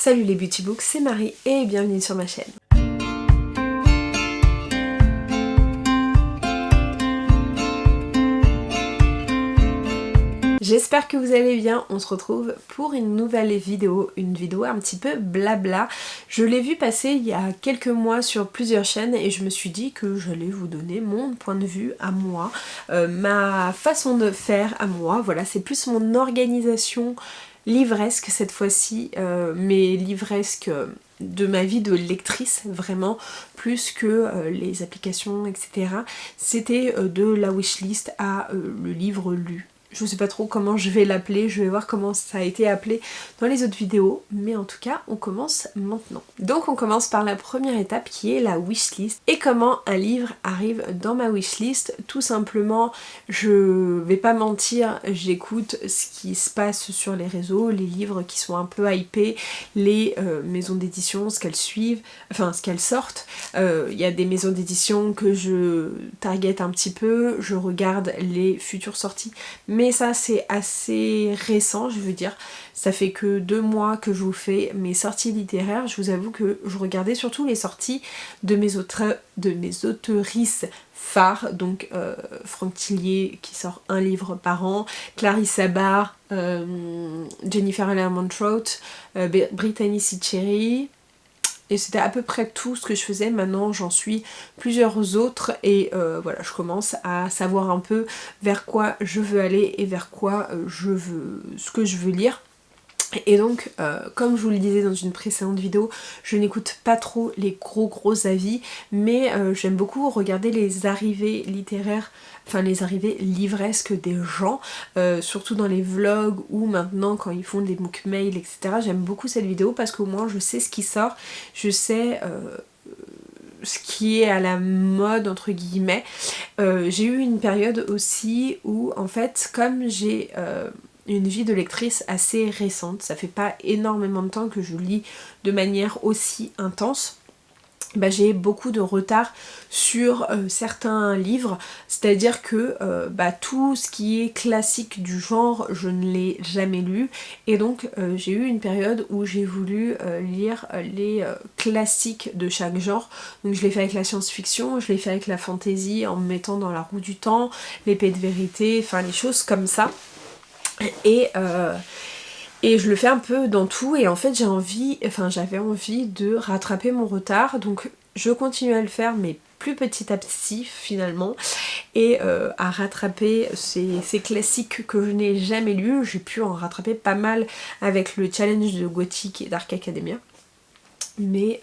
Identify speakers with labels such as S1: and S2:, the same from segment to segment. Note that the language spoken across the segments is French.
S1: Salut les Beauty Books, c'est Marie et bienvenue sur ma chaîne. J'espère que vous allez bien, on se retrouve pour une nouvelle vidéo, une vidéo un petit peu blabla. Je l'ai vu passer il y a quelques mois sur plusieurs chaînes et je me suis dit que j'allais vous donner mon point de vue à moi, ma façon de faire à moi, voilà, c'est plus mon organisation livresque cette fois-ci, mais livresque de ma vie de lectrice vraiment, plus que les applications etc. C'était de la wishlist à le livre lu. Je sais pas trop comment je vais l'appeler, je vais voir comment ça a été appelé dans les autres vidéos, mais en tout cas on commence maintenant. Donc on commence par la première étape qui est la wishlist. Et comment un livre arrive dans ma wishlist? Tout simplement, je vais pas mentir, j'écoute ce qui se passe sur les réseaux, les livres qui sont un peu hypés, les maisons d'édition, ce qu'elles suivent, enfin ce qu'elles sortent. Il y a des maisons d'édition que je target un petit peu, je regarde les futures sorties, mais ça c'est assez récent, je veux dire, ça fait que 2 mois que je vous fais mes sorties littéraires. Je vous avoue que je regardais surtout les sorties de mes auteurisses phares, donc Franck Tillier qui sort un livre par an, Clarissa Barr, Jennifer Lermont-Trout, Brittany Cherry. Et c'était à peu près tout ce que je faisais. Maintenant j'en suis plusieurs autres et voilà, je commence à savoir un peu vers quoi je veux aller et vers quoi ce que je veux lire. Et donc, comme je vous le disais dans une précédente vidéo, je n'écoute pas trop les gros avis, mais j'aime beaucoup regarder les arrivées littéraires, enfin les arrivées livresques des gens, surtout dans les vlogs ou maintenant quand ils font des book mails, etc. J'aime beaucoup cette vidéo parce qu'au moins je sais ce qui sort, je sais ce qui est à la mode entre guillemets. J'ai eu une période aussi où en fait, comme j'ai une vie de lectrice assez récente, ça fait pas énormément de temps que je lis de manière aussi intense, bah, j'ai beaucoup de retard sur certains livres, c'est-à-dire que tout ce qui est classique du genre, je ne l'ai jamais lu, et donc j'ai eu une période où j'ai voulu lire les classiques de chaque genre. Donc je l'ai fait avec la science-fiction, je l'ai fait avec la fantasy en me mettant dans la roue du temps, l'épée de vérité, enfin les choses comme ça. Et je le fais un peu dans tout, et en fait j'avais envie de rattraper mon retard, donc je continue à le faire mais plus petit à petit finalement, et à rattraper ces classiques que je n'ai jamais lus. J'ai pu en rattraper pas mal avec le challenge de Gothic et Dark Academia. Mais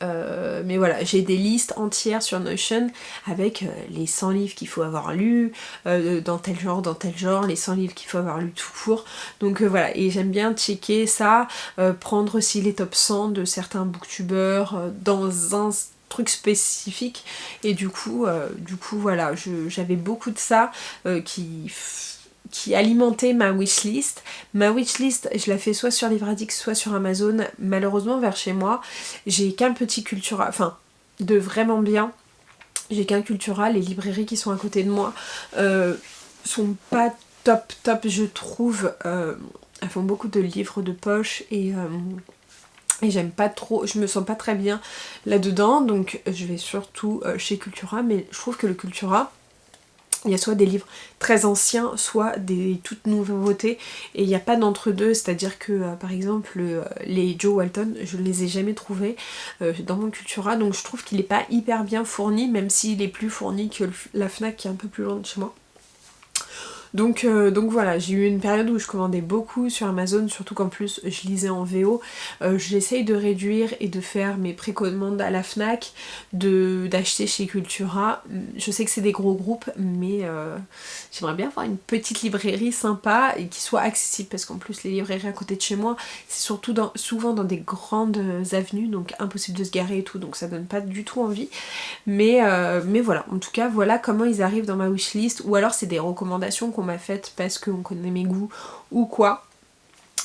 S1: voilà, j'ai des listes entières sur Notion avec les 100 livres qu'il faut avoir lus, dans tel genre, les 100 livres qu'il faut avoir lus tout court. Donc voilà, et j'aime bien checker ça, prendre aussi les top 100 de certains booktubeurs dans un truc spécifique. Et du coup voilà, j'avais beaucoup de ça qui alimentait ma wishlist. Ma wishlist, je la fais soit sur Livradix, soit sur Amazon. Malheureusement, vers chez moi, j'ai qu'un petit Cultura, enfin, de vraiment bien, j'ai qu'un Cultura. Les librairies qui sont à côté de moi sont pas top, je trouve. Elles font beaucoup de livres de poche et j'aime pas trop, je me sens pas très bien là-dedans, donc je vais surtout chez Cultura, mais je trouve que le Cultura, il y a soit des livres très anciens, soit des toutes nouveautés, et il n'y a pas d'entre-deux, c'est-à-dire que par exemple les Jo Walton, je ne les ai jamais trouvés dans mon Cultura, donc je trouve qu'il n'est pas hyper bien fourni, même s'il est plus fourni que la Fnac qui est un peu plus loin de chez moi. Donc voilà, j'ai eu une période où je commandais beaucoup sur Amazon, surtout qu'en plus je lisais en VO. J'essaye de réduire et de faire mes précommandes à la Fnac, d'acheter chez Cultura. Je sais que c'est des gros groupes, mais j'aimerais bien avoir une petite librairie sympa et qui soit accessible, parce qu'en plus les librairies à côté de chez moi, c'est surtout souvent dans des grandes avenues, donc impossible de se garer et tout, donc ça donne pas du tout envie. Mais voilà, en tout cas voilà comment ils arrivent dans ma wishlist, ou alors c'est des recommandations qu'on m'a faites parce qu'on connaît mes goûts ou quoi.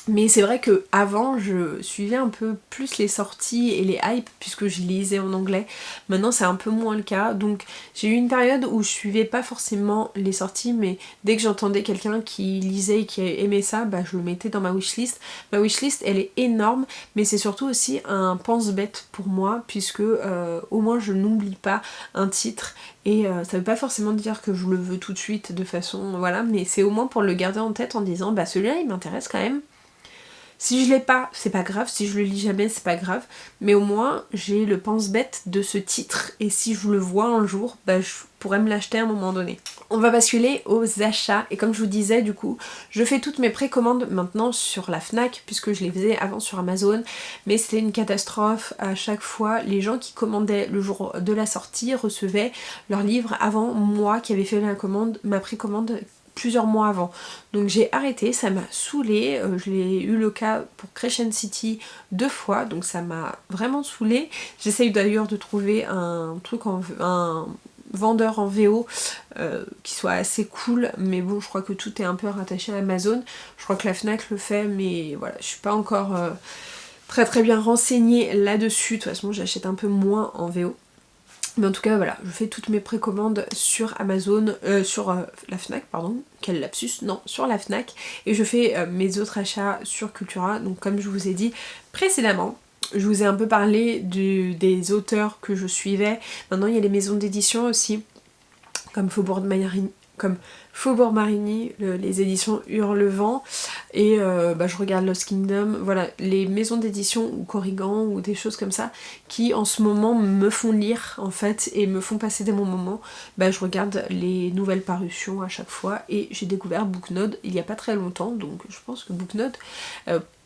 S1: Mais c'est vrai que avant je suivais un peu plus les sorties et les hypes puisque je lisais en anglais. Maintenant c'est un peu moins le cas. Donc j'ai eu une période où je suivais pas forcément les sorties, mais dès que j'entendais quelqu'un qui lisait et qui aimait ça, bah je le mettais dans ma wishlist. Ma wishlist elle est énorme, mais c'est surtout aussi un pense-bête pour moi puisque au moins je n'oublie pas un titre. Et ça veut pas forcément dire que je le veux tout de suite de façon voilà, mais c'est au moins pour le garder en tête en disant bah celui-là il m'intéresse quand même. Si je l'ai pas, c'est pas grave, si je le lis jamais, c'est pas grave, mais au moins j'ai le pense-bête de ce titre, et si je le vois un jour, bah je pourrais me l'acheter à un moment donné. On va basculer aux achats, et comme je vous disais du coup, je fais toutes mes précommandes maintenant sur la Fnac, puisque je les faisais avant sur Amazon, mais c'était une catastrophe à chaque fois. Les gens qui commandaient le jour de la sortie recevaient leur livre avant moi qui avais fait ma précommande plusieurs mois avant. Donc j'ai arrêté, ça m'a saoulée, je l'ai eu le cas pour Crescent City 2 fois, donc ça m'a vraiment saoulée. J'essaye d'ailleurs de trouver un vendeur en VO qui soit assez cool, mais bon je crois que tout est un peu rattaché à Amazon. Je crois que la Fnac le fait, mais voilà, je suis pas encore très bien renseignée là-dessus. De toute façon j'achète un peu moins en VO. Mais en tout cas voilà, je fais toutes mes précommandes sur Amazon, sur la Fnac, pardon, quel lapsus, non, sur la Fnac, et je fais mes autres achats sur Cultura. Donc comme je vous ai dit précédemment, je vous ai un peu parlé des auteurs que je suivais. Maintenant il y a les maisons d'édition aussi, comme Faubourg Marigny, les éditions Hurlevent, et je regarde Lost Kingdom, voilà, les maisons d'édition ou Corrigan ou des choses comme ça qui en ce moment me font lire en fait et me font passer des bons moments. Je regarde les nouvelles parutions à chaque fois, et j'ai découvert Booknode il y a pas très longtemps, donc je pense que Booknode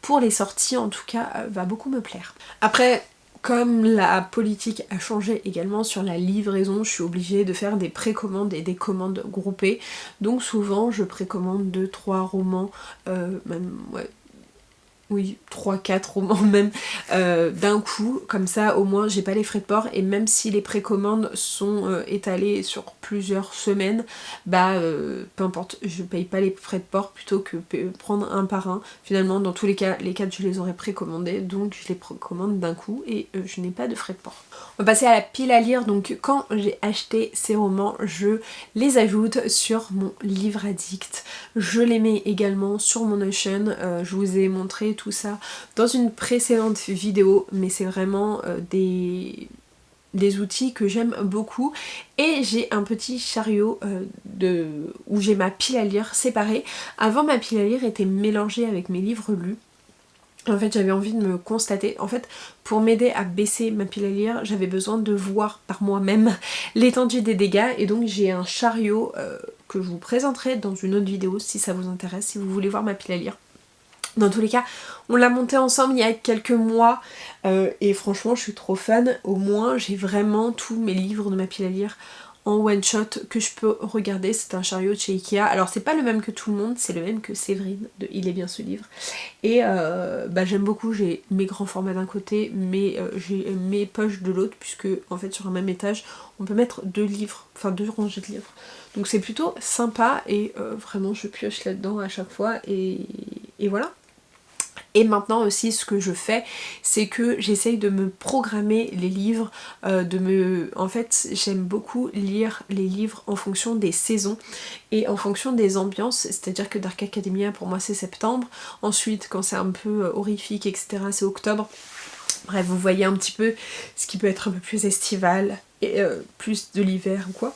S1: pour les sorties en tout cas va beaucoup me plaire. Après, comme la politique a changé également sur la livraison, je suis obligée de faire des précommandes et des commandes groupées. Donc souvent je précommande 2-3 romans, même ouais, oui, 3-4 romans même d'un coup, comme ça au moins j'ai pas les frais de port, et même si les précommandes sont étalées sur plusieurs semaines, peu importe, je paye pas les frais de port plutôt que prendre un par un. Finalement dans tous les cas, les 4 je les aurais précommandés, donc je les précommande d'un coup et je n'ai pas de frais de port. On va passer à la pile à lire. Donc quand j'ai acheté ces romans, je les ajoute sur mon livre addict. Je les mets également sur mon Notion, je vous ai montré tout ça dans une précédente vidéo, mais c'est vraiment des outils que j'aime beaucoup. Et j'ai un petit chariot où j'ai ma pile à lire séparée. Avant, ma pile à lire était mélangée avec mes livres lus. En fait j'avais envie de me constater, en fait pour m'aider à baisser ma pile à lire, j'avais besoin de voir par moi-même l'étendue des dégâts, et donc j'ai un chariot que je vous présenterai dans une autre vidéo si ça vous intéresse, si vous voulez voir ma pile à lire. Dans tous les cas, on l'a monté ensemble il y a quelques mois et franchement je suis trop fan. Au moins j'ai vraiment tous mes livres de ma pile à lire en one shot que je peux regarder. C'est un chariot de chez Ikea. Alors c'est pas le même que tout le monde, c'est le même que Séverine de Il est bien ce livre. Et j'aime beaucoup, j'ai mes grands formats d'un côté, mais j'ai mes poches de l'autre, puisque en fait sur un même étage on peut mettre 2 livres, enfin 2 rangées de livres. Donc c'est plutôt sympa et vraiment je pioche là-dedans à chaque fois et voilà. Et maintenant aussi ce que je fais, c'est que j'essaye de me programmer les livres, en fait j'aime beaucoup lire les livres en fonction des saisons et en fonction des ambiances, c'est-à-dire que Dark Academia pour moi c'est septembre, ensuite quand c'est un peu horrifique etc c'est octobre. Bref, vous voyez un petit peu ce qui peut être un peu plus estival et plus de l'hiver ou quoi.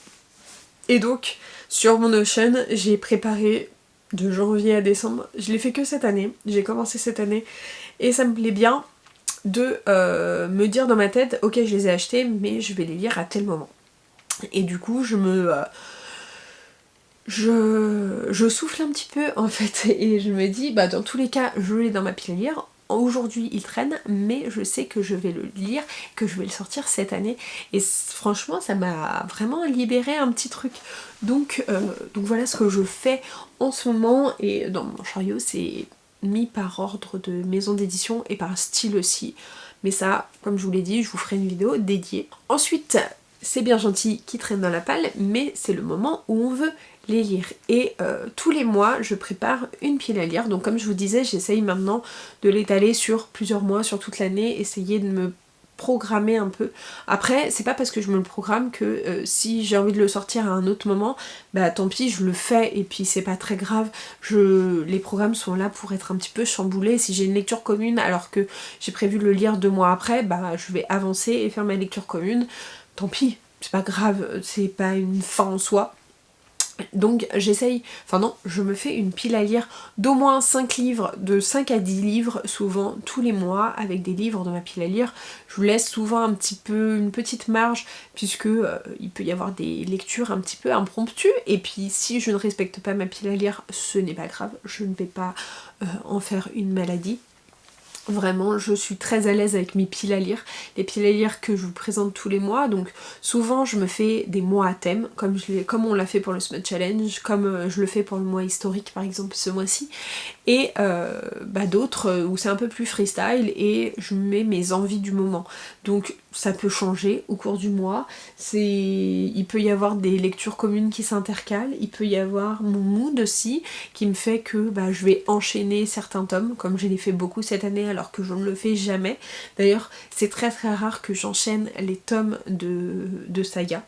S1: Et donc sur mon Notion j'ai préparé de janvier à décembre, je l'ai fait que cette année, j'ai commencé cette année et ça me plaît bien de me dire dans ma tête ok je les ai achetés mais je vais les lire à tel moment. Et du coup je souffle un petit peu en fait et je me dis dans tous les cas je l'ai dans ma pile à lire. Aujourd'hui il traîne mais je sais que je vais le lire, que je vais le sortir cette année et franchement ça m'a vraiment libéré un petit truc. Donc voilà ce que je fais en ce moment, et dans mon chariot c'est mis par ordre de maison d'édition et par style aussi. Mais ça, comme je vous l'ai dit, je vous ferai une vidéo dédiée. Ensuite, c'est bien gentil qui traînent dans la palle, mais c'est le moment où on veut les lire. Et tous les mois, je prépare une pile à lire. Donc comme je vous disais, j'essaye maintenant de l'étaler sur plusieurs mois, sur toute l'année, essayer de me programmer un peu. Après, c'est pas parce que je me le programme que si j'ai envie de le sortir à un autre moment, bah tant pis, je le fais et puis c'est pas très grave. Les programmes sont là pour être un petit peu chamboulés. Si j'ai une lecture commune alors que j'ai prévu de le lire 2 mois après, bah je vais avancer et faire ma lecture commune. Tant pis, c'est pas grave, c'est pas une fin en soi. Donc j'essaye, enfin non, je me fais une pile à lire d'au moins 5 livres, de 5 à 10 livres souvent tous les mois avec des livres dans ma pile à lire. Je vous laisse souvent un petit peu une petite marge puisque il peut y avoir des lectures un petit peu impromptues et puis si je ne respecte pas ma pile à lire, ce n'est pas grave, je ne vais pas en faire une maladie. Vraiment, je suis très à l'aise avec mes piles à lire, les piles à lire que je vous présente tous les mois, donc souvent je me fais des mois à thème, comme on l'a fait pour le Smut Challenge, comme je le fais pour le mois historique par exemple ce mois-ci, et d'autres où c'est un peu plus freestyle et je mets mes envies du moment. Donc ça peut changer au cours du mois, il peut y avoir des lectures communes qui s'intercalent, il peut y avoir mon mood aussi qui me fait que je vais enchaîner certains tomes, comme je l'ai fait beaucoup cette année alors que je ne le fais jamais. D'ailleurs c'est très très rare que j'enchaîne les tomes de saga,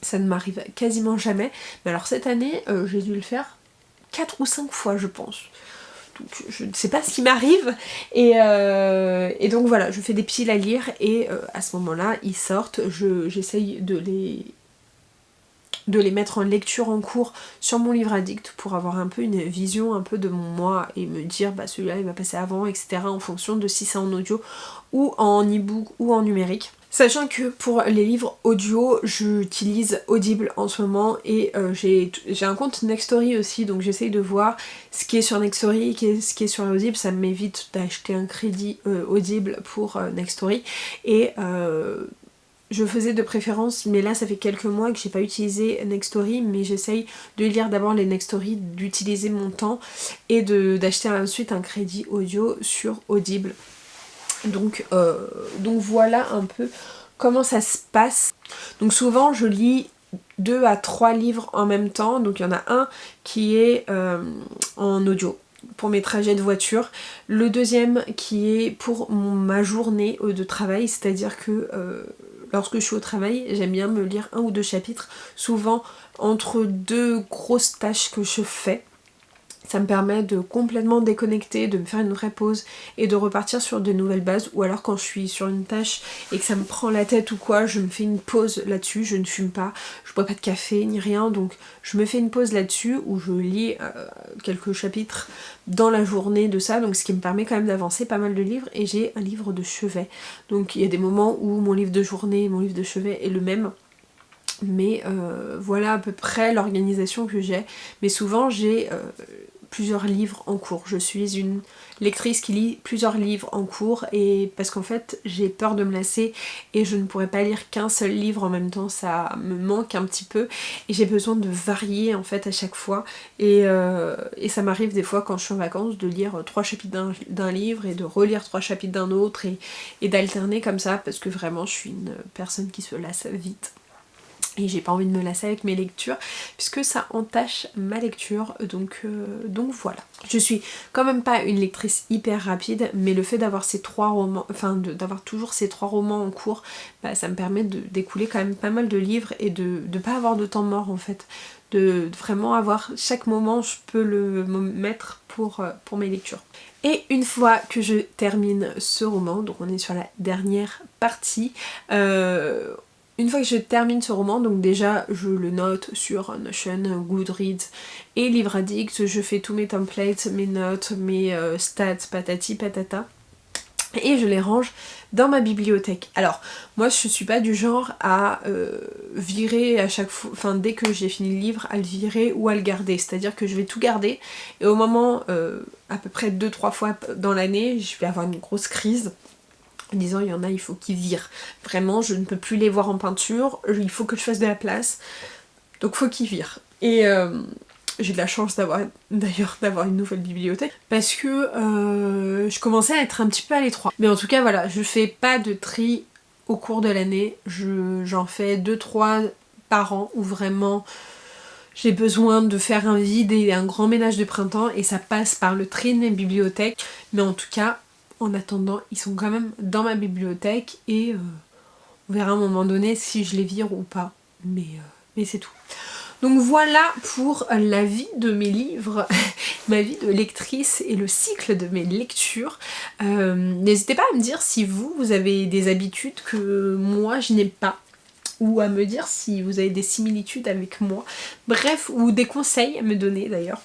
S1: ça ne m'arrive quasiment jamais, mais alors cette année j'ai dû le faire 4 ou 5 fois je pense. Donc je ne sais pas ce qui m'arrive et donc voilà, je fais des piles à lire et à ce moment-là ils sortent, j'essaye de les mettre en lecture en cours sur mon livre addict pour avoir un peu une vision un peu de mon mois et me dire celui-là il va passer avant, etc. en fonction de si c'est en audio ou en e-book ou en numérique. Sachant que pour les livres audio, j'utilise Audible en ce moment et j'ai un compte Nextory aussi, donc j'essaye de voir ce qui est sur Nextory et ce qui est sur Audible. Ça m'évite d'acheter un crédit Audible pour Nextory et je faisais de préférence, mais là ça fait quelques mois que j'ai pas utilisé Nextory, mais j'essaye de lire d'abord les Nextory, d'utiliser mon temps et d'acheter ensuite un crédit audio sur Audible. Donc voilà un peu comment ça se passe. Donc souvent je lis 2 à 3 livres en même temps, donc il y en a un qui est en audio pour mes trajets de voiture, le deuxième qui est pour ma journée de travail, c'est-à-dire que lorsque je suis au travail, j'aime bien me lire 1 ou 2 chapitres, souvent entre 2 grosses tâches que je fais. Ça me permet de complètement déconnecter, de me faire une vraie pause et de repartir sur de nouvelles bases. Ou alors quand je suis sur une tâche et que ça me prend la tête ou quoi, je me fais une pause là-dessus, je ne fume pas, je bois pas de café ni rien, donc je me fais une pause là-dessus où je lis quelques chapitres dans la journée de ça, donc ce qui me permet quand même d'avancer pas mal de livres et j'ai un livre de chevet. Donc il y a des moments où mon livre de journée et mon livre de chevet est le même. Mais voilà à peu près l'organisation que j'ai. Mais souvent j'ai plusieurs livres en cours. Je suis une lectrice qui lit plusieurs livres en cours et parce qu'en fait j'ai peur de me lasser et je ne pourrais pas lire qu'un seul livre en même temps, ça me manque un petit peu et j'ai besoin de varier en fait à chaque fois et ça m'arrive des fois quand je suis en vacances de lire 3 chapitres d'un livre et de relire 3 chapitres d'un autre et d'alterner comme ça parce que vraiment je suis une personne qui se lasse vite. Et j'ai pas envie de me lasser avec mes lectures puisque ça entache ma lecture, donc voilà. Je suis quand même pas une lectrice hyper rapide, mais le fait d'avoir ces 3 romans, enfin d'avoir toujours ces 3 romans en cours, ça me permet d'écouler quand même pas mal de livres et de pas avoir de temps mort en fait. De vraiment avoir chaque moment, je peux le mettre pour mes lectures. Et une fois que je termine ce roman, donc on est sur la dernière partie, une fois que je termine ce roman, donc déjà je le note sur Notion, Goodreads et Livre Addict, je fais tous mes templates, mes notes, mes stats, patati patata, et je les range dans ma bibliothèque. Alors moi je suis pas du genre à virer à chaque fois, enfin dès que j'ai fini le livre, à le virer ou à le garder, c'est-à-dire que je vais tout garder et au moment à peu près 2-3 fois dans l'année, je vais avoir une grosse crise en disant il y en a il faut qu'ils virent, vraiment je ne peux plus les voir en peinture, il faut que je fasse de la place, donc faut qu'ils virent. Et j'ai de la chance d'avoir une nouvelle bibliothèque parce que je commençais à être un petit peu à l'étroit. Mais en tout cas voilà, je fais pas de tri au cours de l'année. J'en fais 2-3 par an où vraiment j'ai besoin de faire un vide et un grand ménage de printemps et ça passe par le tri de mes bibliothèques. Mais en tout cas, en attendant, ils sont quand même dans ma bibliothèque et on verra à un moment donné si je les vire ou pas. Mais c'est tout. Donc voilà pour la vie de mes livres, ma vie de lectrice et le cycle de mes lectures. N'hésitez pas à me dire si vous avez des habitudes que moi je n'ai pas, ou à me dire si vous avez des similitudes avec moi, bref, ou des conseils à me donner d'ailleurs.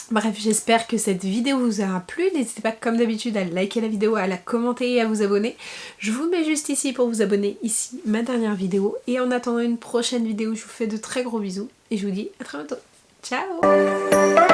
S1: Bref, j'espère que cette vidéo vous aura plu. N'hésitez pas comme d'habitude à liker la vidéo, à la commenter et à vous abonner. Je vous mets juste ici pour vous abonner, ici ma dernière vidéo. Et en attendant une prochaine vidéo, je vous fais de très gros bisous et je vous dis à très bientôt. Ciao!